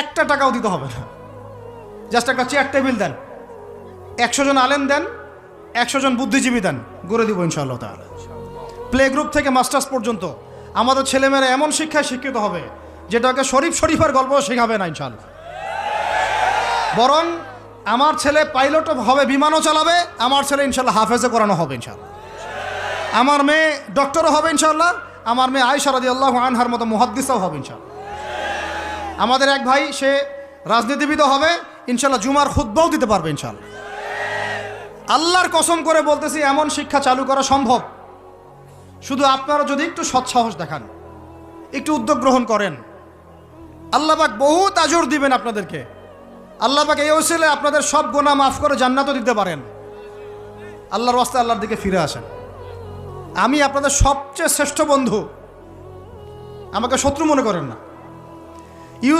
একটা টাকাও দিতে হবে না, জাস্ট একটা চেয়ার টেবিল দেন, 100 জন আলেম দেন, 100 জন বুদ্ধিজীবী দেন, গড়ে দিব ইনশাআল্লাহ তাআলা। প্লে গ্রুপ থেকে মাস্টার্স পর্যন্ত আমাদের ছেলেমেয়েরা এমন শিক্ষায় শিক্ষিত হবে যেটাকে শরীফের গল্প শেখাবে না ইনশাআল্লাহ। বরং আমার ছেলে পাইলটও হবে, বিমানও চালাবে, আমার ছেলে ইনশাআল্লাহ হাফেজে করানো হবে ইনশাআল্লাহ। আমার মেয়ে ডক্টরও হবে ইনশাআল্লাহ, আমার মেয়ে আয়েশা রাদিয়াল্লাহু আনহার মতো মুহাদ্দিসও হবে ইনশাআল্লাহ। আমাদের এক ভাই সে রাজনীতিবিদও হবে ইনশাআল্লাহ, জুমার খুতবাও দিতে পারবে ইনশাআল্লাহ। আল্লাহর কসম করে বলতেছি এমন শিক্ষা চালু করা সম্ভব, শুধু আপনারা যদি একটু সৎসাহস দেখান, একটু উদ্যোগ গ্রহণ করেন, আল্লাহ পাক বহুত আজর দিবেন আপনাদেরকে। আল্লাহ পাক এই ওসিলায় আপনাদের সব গুনাহ মাফ করে জান্নাতও দিতে পারেন। আল্লাহর ওয়াস্তে আল্লাহর দিকে ফিরে আসেন। আমি আপনাদের সবচেয়ে শ্রেষ্ঠ বন্ধু, আমাকে শত্রু মনে করেন না।